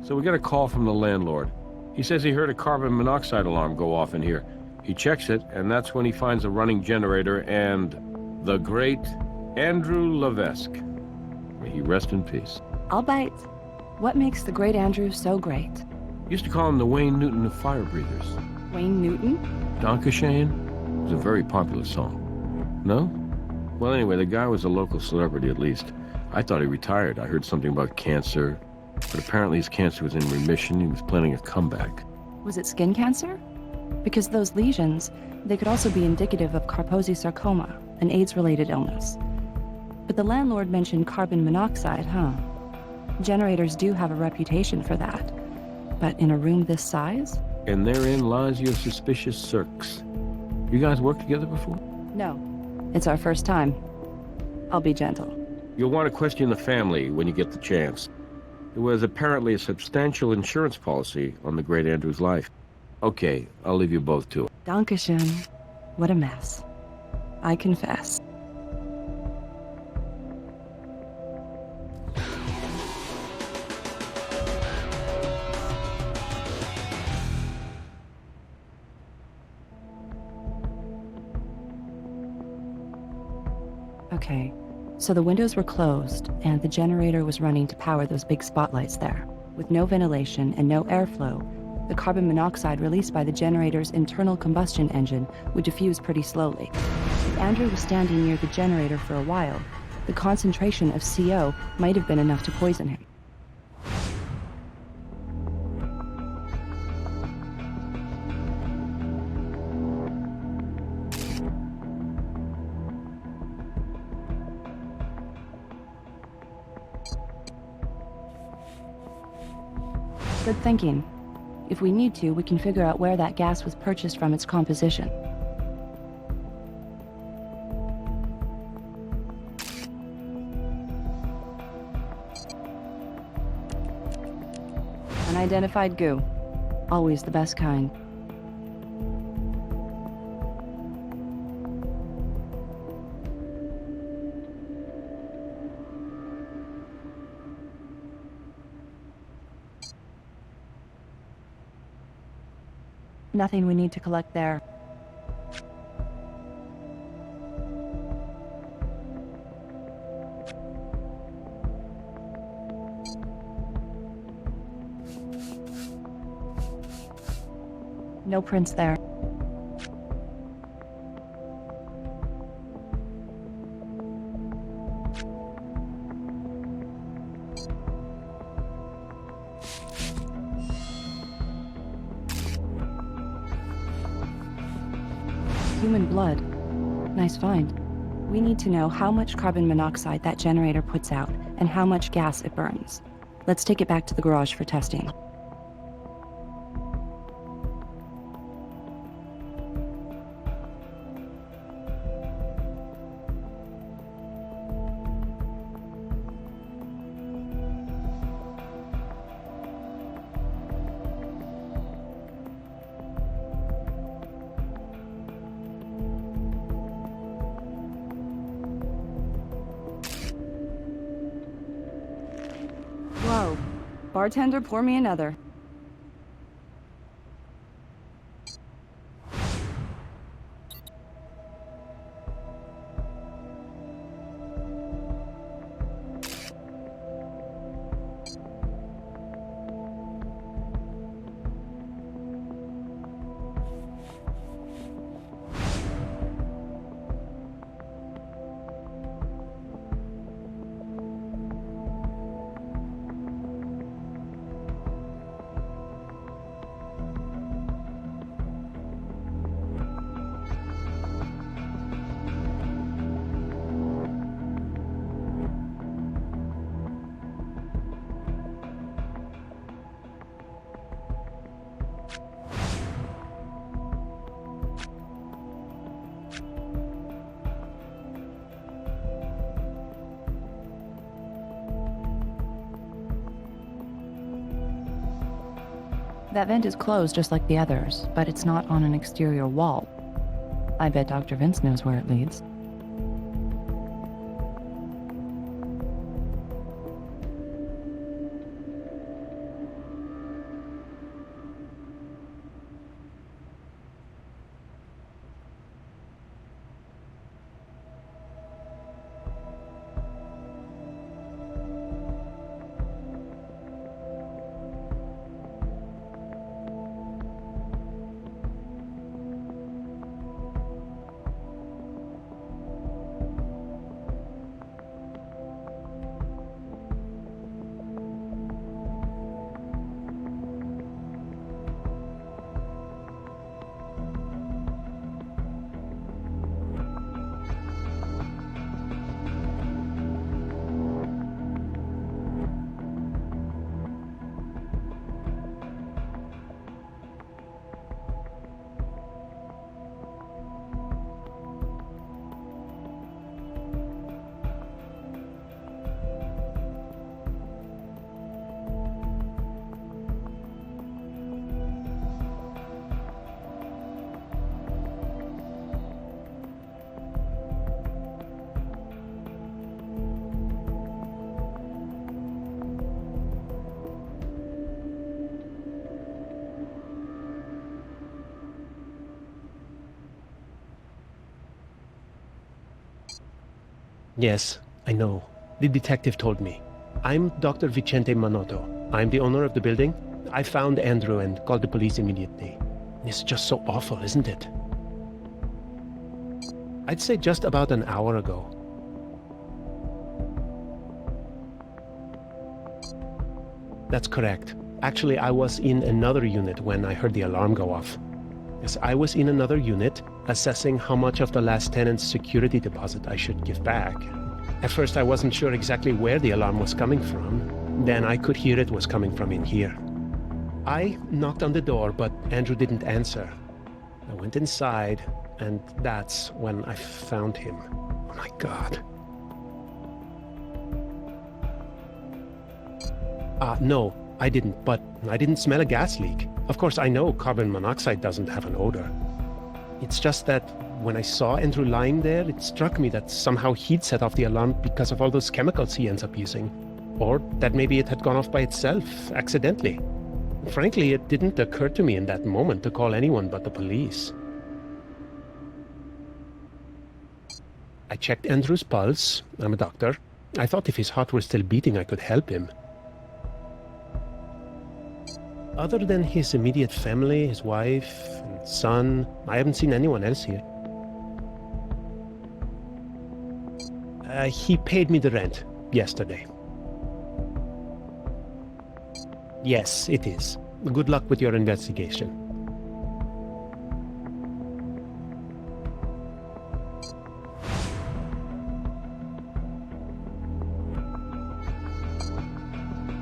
So we got a call from the landlord. He says he heard a carbon monoxide alarm go off in here. He checks it, and that's when he finds a running generator and the great Andrew Levesque. May he rest in peace. I'll bite. What makes the great Andrew so great? Used to call him the Wayne Newton of fire breathers. Wayne Newton? Dankeschön was a very popular song. No? Well, anyway, the guy was a local celebrity at least. I thought he retired. I heard something about cancer, but apparently his cancer was in remission. He was planning a comeback. Was it skin cancer? Because those lesions, they could also be indicative of Kaposi sarcoma, an AIDS-related illness. But the landlord mentioned carbon monoxide, huh? Generators do have a reputation for that. But in a room this size? And therein lies your suspicious circs. You guys worked together before? No. It's our first time. I'll be gentle. You'll want to question the family when you get the chance. There was apparently a substantial insurance policy on the great Andrew's life. Okay, I'll leave you both to it. Dankeschön. What a mess. I confess. Okay, so the windows were closed, and the generator was running to power those big spotlights there. With no ventilation and no airflow, the carbon monoxide released by the generator's internal combustion engine would diffuse pretty slowly. If Andrew was standing near the generator for a while, the concentration of CO might have been enough to poison him. Good thinking. If we need to, we can figure out where that gas was purchased from its composition. Unidentified goo. Always the best kind. Nothing we need to collect there. No prints there. Human blood. Nice find. We need to know how much carbon monoxide that generator puts out and how much gas it burns. Let's take it back to the garage for testing. Whoa. Bartender, pour me another. That vent is closed just like the others, but it's not on an exterior wall. I bet Dr. Vince knows where it leads. Yes, I know. The detective told me. I'm Dr. Vicente Manotto. I'm the owner of the building. I found Andrew and called the police immediately. It's just so awful, isn't it? I'd say just about an hour ago. That's correct. Actually, I was in another unit when I heard the alarm go off. Yes, I was in another unit, assessing how much of the last tenant's security deposit I should give back. At first, I wasn't sure exactly where the alarm was coming from. Then I could hear it was coming from in here. I knocked on the door, but Andrew didn't answer. I went inside, and that's when I found him. Oh my God. No, I didn't, but I didn't smell a gas leak. Of course, I know carbon monoxide doesn't have an odor. It's just that when I saw Andrew lying there, it struck me that somehow he'd set off the alarm because of all those chemicals he ends up using. Or that maybe it had gone off by itself, accidentally. Frankly, it didn't occur to me in that moment to call anyone but the police. I checked Andrew's pulse. I'm a doctor. I thought if his heart were still beating, I could help him. Other than his immediate family, his wife and son, I haven't seen anyone else here. He paid me the rent yesterday. Yes, it is. Good luck with your investigation.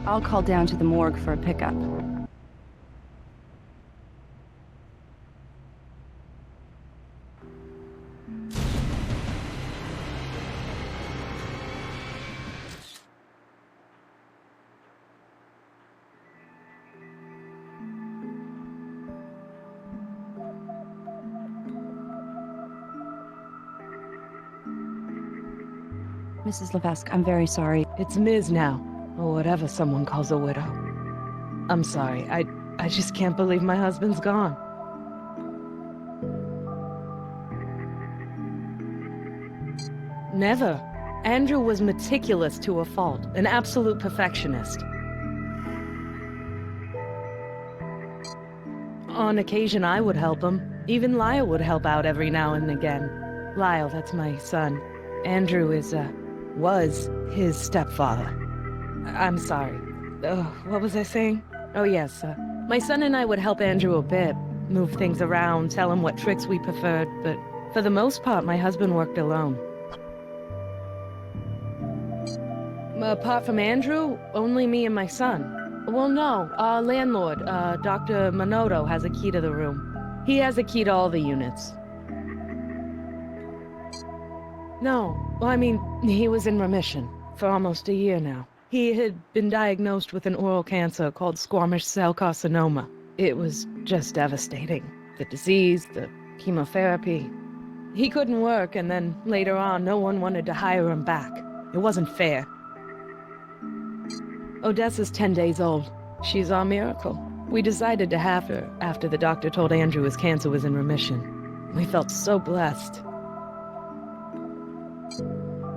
I'll call down to the morgue for a pickup. Mrs. Levesque, I'm very sorry. It's Ms. now, or whatever someone calls a widow. I'm sorry, I just can't believe my husband's gone. Never. Andrew was meticulous to a fault, an absolute perfectionist. On occasion, I would help him. Even Lyle would help out every now and again. Lyle, that's my son. Andrew was his stepfather. I'm sorry. What was I saying? Oh yes, my son and I would help Andrew a bit. Move things around, tell him what tricks we preferred, but for the most part, my husband worked alone. Apart from Andrew, only me and my son. Well, no, our landlord, Dr. Manotto, has a key to the room. He has a key to all the units. No, well, I mean, he was in remission for almost a year now. He had been diagnosed with an oral cancer called squamous cell carcinoma. It was just devastating. The disease, the chemotherapy. He couldn't work, and then later on, no one wanted to hire him back. It wasn't fair. Odessa's 10 days old. She's our miracle. We decided to have her after the doctor told Andrew his cancer was in remission. We felt so blessed.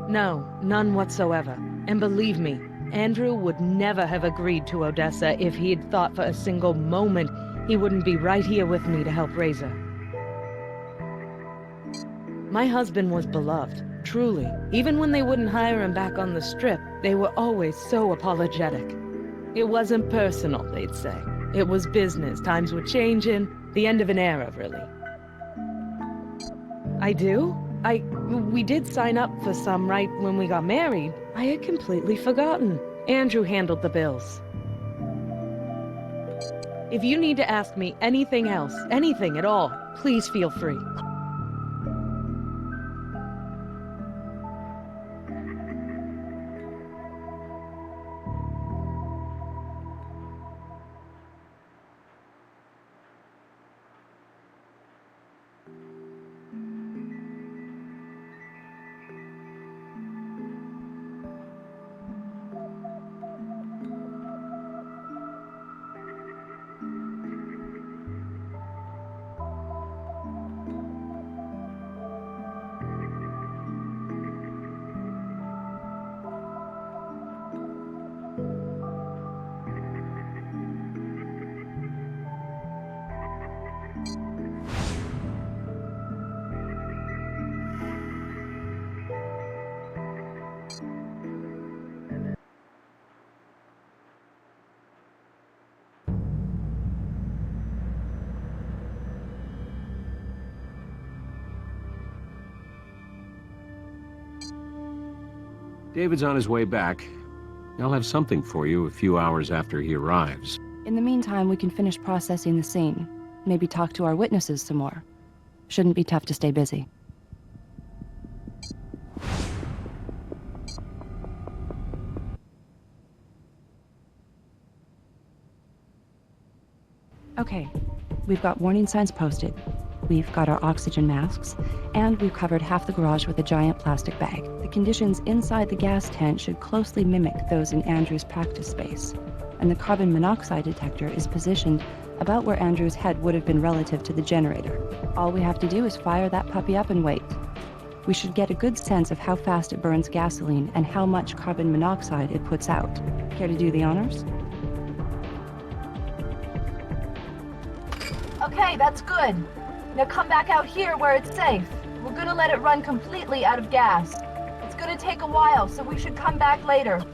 No, none whatsoever. And believe me, Andrew would never have agreed to Odessa if he had thought for a single moment he wouldn't be right here with me to help raise her. My husband was beloved, truly. Even when they wouldn't hire him back on the strip, they were always so apologetic. It wasn't personal, they'd say. It was business. Times were changing. The end of an era, really. I do? We did sign up for some right when we got married. I had completely forgotten. Andrew handled the bills. If you need to ask me anything else, anything at all, please feel free. David's on his way back. I'll have something for you a few hours after he arrives. In the meantime, we can finish processing the scene. Maybe talk to our witnesses some more. Shouldn't be tough to stay busy. Okay, we've got warning signs posted. We've got our oxygen masks, and we've covered half the garage with a giant plastic bag. The conditions inside the gas tent should closely mimic those in Andrew's practice space, and the carbon monoxide detector is positioned about where Andrew's head would have been relative to the generator. All we have to do is fire that puppy up and wait. We should get a good sense of how fast it burns gasoline and how much carbon monoxide it puts out. Care to do the honors? Okay, that's good. Now come back out here where it's safe. We're gonna let it run completely out of gas. It's gonna take a while, so we should come back later.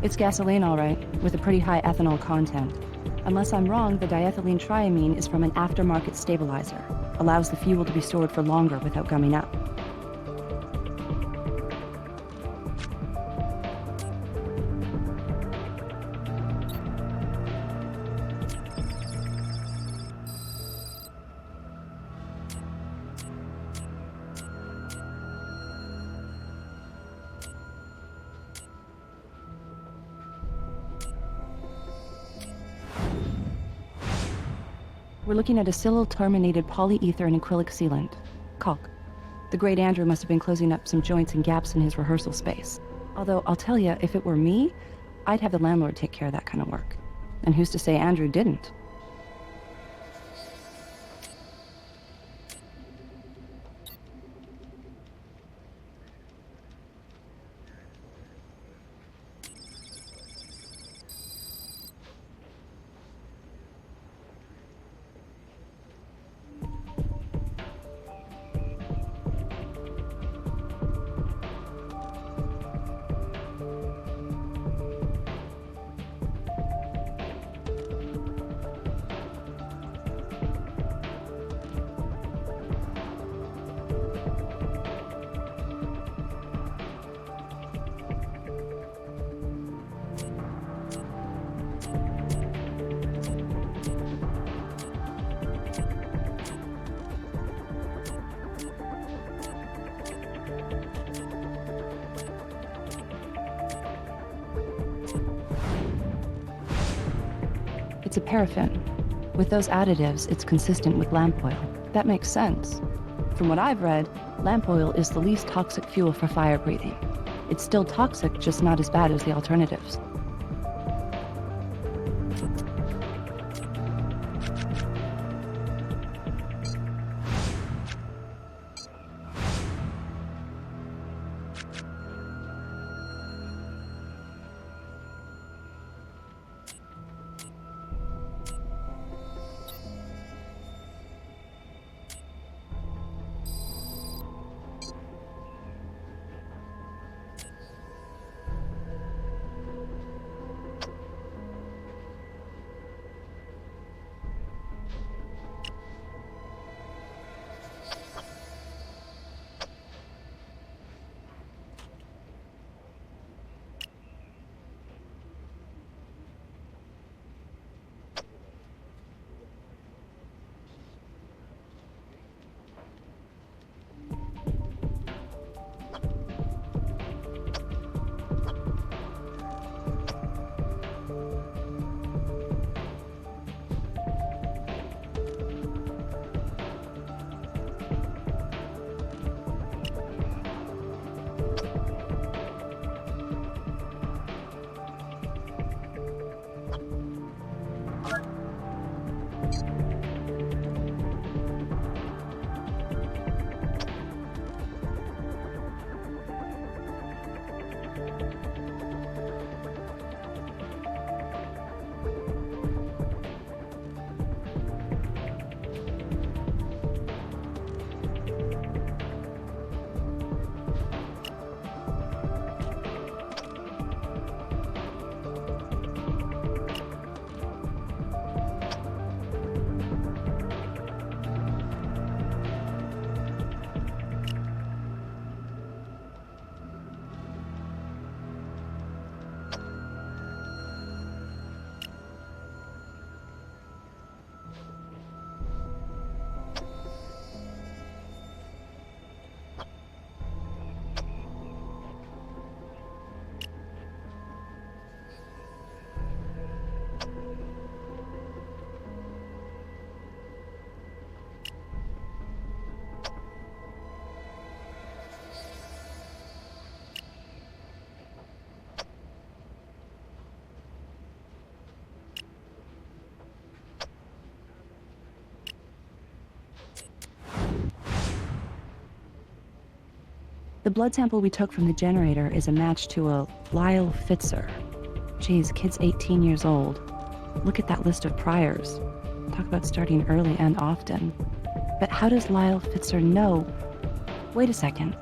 It's gasoline, all right, with a pretty high ethanol content. Unless I'm wrong, the diethylene triamine is from an aftermarket stabilizer. Allows the fuel to be stored for longer without gumming up. We're looking at a silyl-terminated polyether and acrylic sealant, caulk. The great Andrew must have been closing up some joints and gaps in his rehearsal space. Although, I'll tell you, if it were me, I'd have the landlord take care of that kind of work. And who's to say Andrew didn't? It's a paraffin. With those additives, it's consistent with lamp oil. That makes sense. From what I've read, lamp oil is the least toxic fuel for fire breathing. It's still toxic, just not as bad as the alternatives. The blood sample we took from the generator is a match to a Lyle Fitzer. Geez, kid's 18 years old. Look at that list of priors. Talk about starting early and often. But how does Lyle Fitzer know? Wait a second.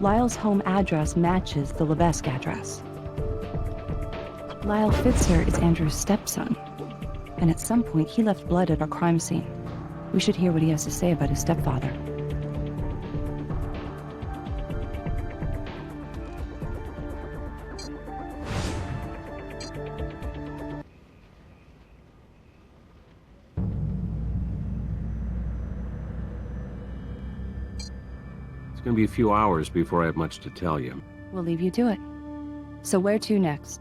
Lyle's home address matches the Levesque address. Lyle Fitzer is Andrew's stepson. And at some point, he left blood at our crime scene. We should hear what he has to say about his stepfather. It's going to be a few hours before I have much to tell you. We'll leave you to it. So where to next?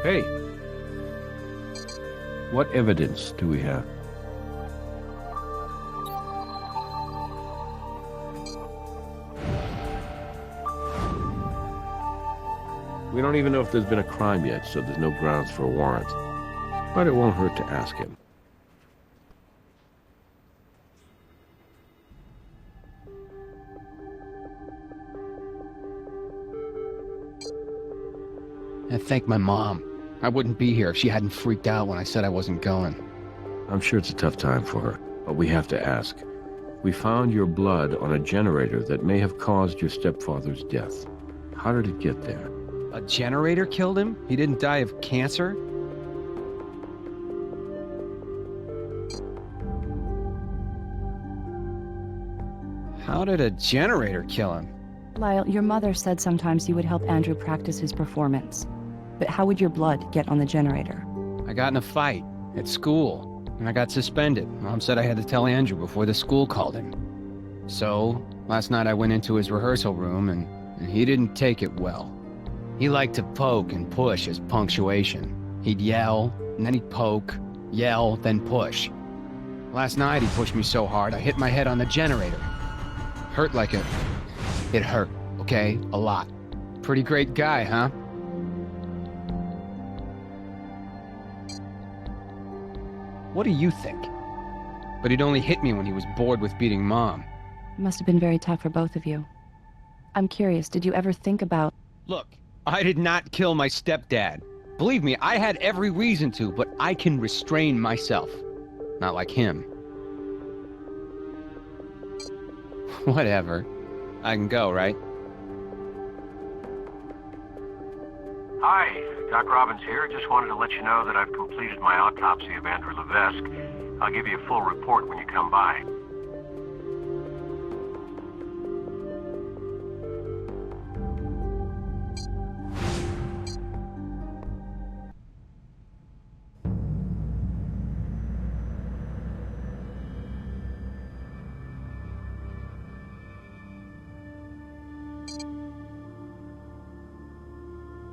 Hey! What evidence do we have? We don't even know if there's been a crime yet, so there's no grounds for a warrant. But it won't hurt to ask him. I thank my mom. I wouldn't be here if she hadn't freaked out when I said I wasn't going. I'm sure it's a tough time for her, but we have to ask. We found your blood on a generator that may have caused your stepfather's death. How did it get there? A generator killed him? He didn't die of cancer? How did a generator kill him? Lyle, your mother said sometimes you would help Andrew practice his performance. But how would your blood get on the generator? I got in a fight at school, and I got suspended. Mom said I had to tell Andrew before the school called him. So, last night I went into his rehearsal room, and he didn't take it well. He liked to poke and push as punctuation. He'd yell, and then he'd poke, yell, then push. Last night he pushed me so hard I hit my head on the generator. Hurt like a... It hurt, okay? A lot. Pretty great guy, huh? What do you think? But he'd only hit me when he was bored with beating Mom. It must have been very tough for both of you. I'm curious, did you ever think about... Look, I did not kill my stepdad. Believe me, I had every reason to, but I can restrain myself. Not like him. Whatever. I can go, right? Hi, Doc Robbins here. Just wanted to let you know that I've completed my autopsy of Andrew Levesque. I'll give you a full report when you come by.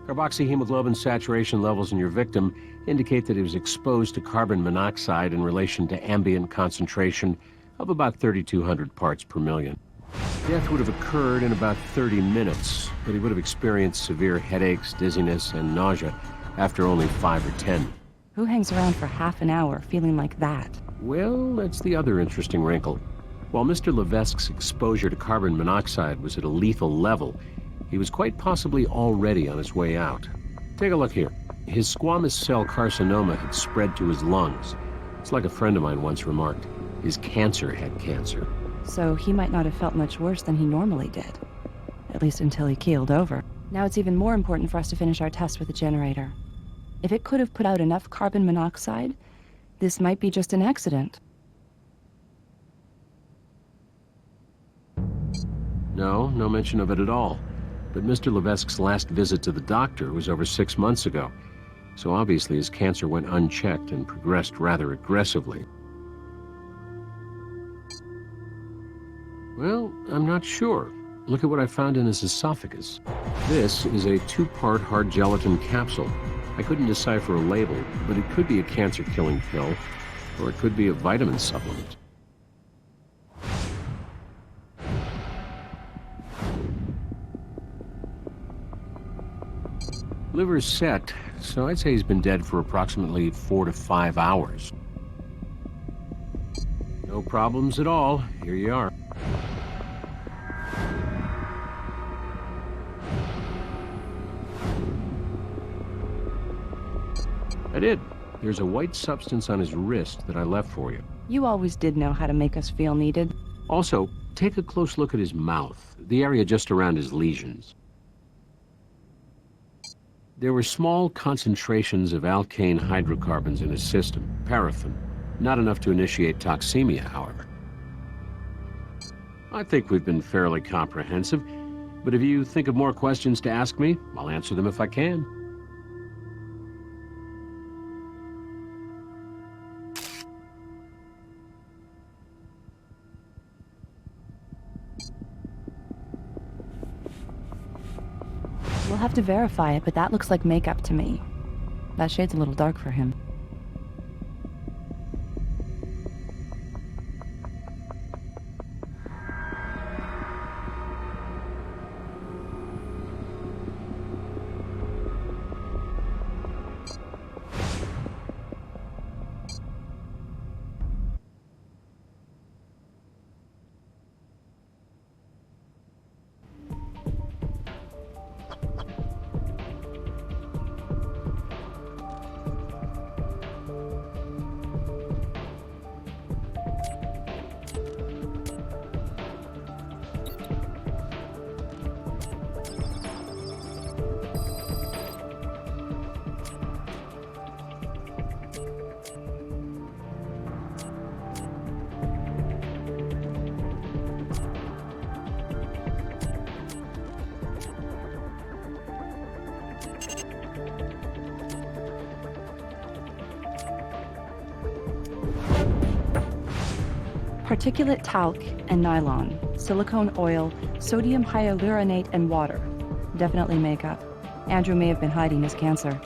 Carboxyhemoglobin saturation levels in your victim indicate that he was exposed to carbon monoxide in relation to ambient concentration of about 3,200 parts per million. Death would have occurred in about 30 minutes, but he would have experienced severe headaches, dizziness, and nausea after only 5 or 10. Who hangs around for half an hour feeling like that? Well, that's the other interesting wrinkle. While Mr. Levesque's exposure to carbon monoxide was at a lethal level, he was quite possibly already on his way out. Take a look here. His squamous cell carcinoma had spread to his lungs. It's like a friend of mine once remarked. His cancer had cancer. So he might not have felt much worse than he normally did. At least until he keeled over. Now it's even more important for us to finish our test with the generator. If it could have put out enough carbon monoxide, this might be just an accident. No mention of it at all. But Mr. Levesque's last visit to the doctor was over 6 months ago, so obviously his cancer went unchecked and progressed rather aggressively. Well, I'm not sure. Look at what I found in his esophagus. This is a 2-part hard gelatin capsule. I couldn't decipher a label, but it could be a cancer-killing pill, or it could be a vitamin supplement. Liver's set, so I'd say he's been dead for approximately 4 to 5 hours. No problems at all. Here you are. I did. There's a white substance on his wrist that I left for you. You always did know how to make us feel needed. Also, take a close look at his mouth, the area just around his lesions. There were small concentrations of alkane hydrocarbons in his system, paraffin. Not enough to initiate toxemia, however. I think we've been fairly comprehensive, but if you think of more questions to ask me, I'll answer them if I can. We'll have to verify it, but that looks like makeup to me. That shade's a little dark for him. Particulate talc and nylon, silicone oil, sodium hyaluronate, and water. Definitely makeup. Andrew may have been hiding his cancer.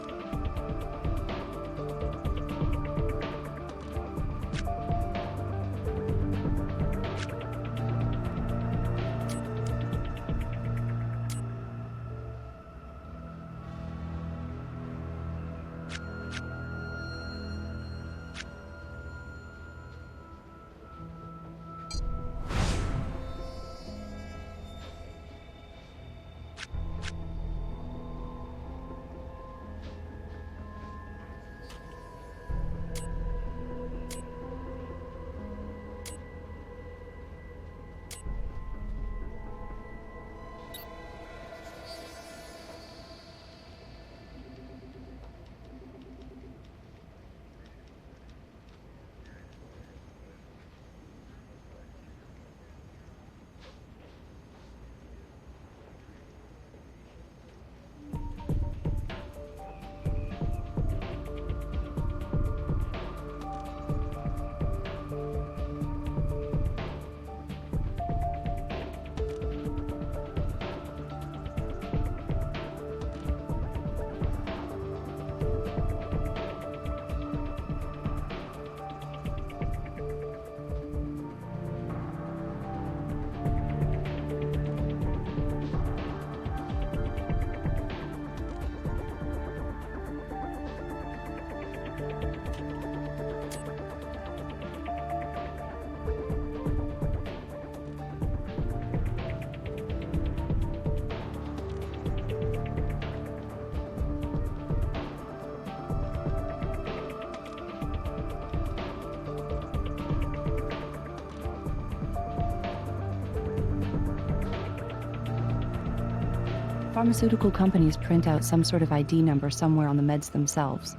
Pharmaceutical companies print out some sort of ID number somewhere on the meds themselves.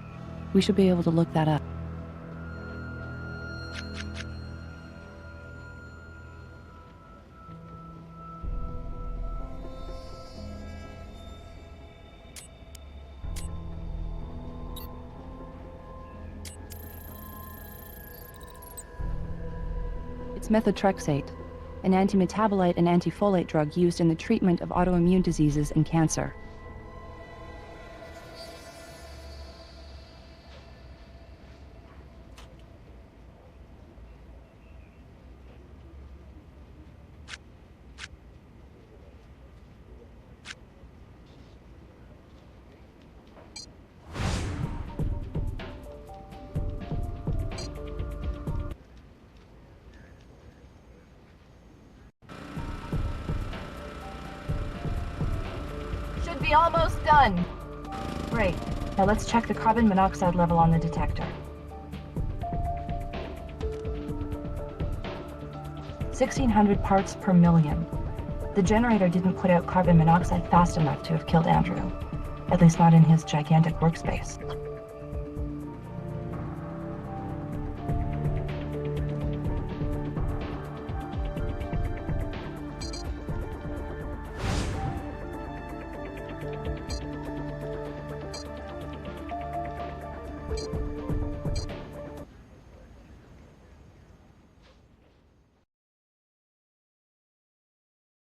We should be able to look that up. It's methotrexate, an antimetabolite and antifolate drug used in the treatment of autoimmune diseases and cancer. should be almost done. Great. Now let's check the carbon monoxide level on the detector. 1,600 parts per million. The generator didn't put out carbon monoxide fast enough to have killed Andrew. At least not in his gigantic workspace.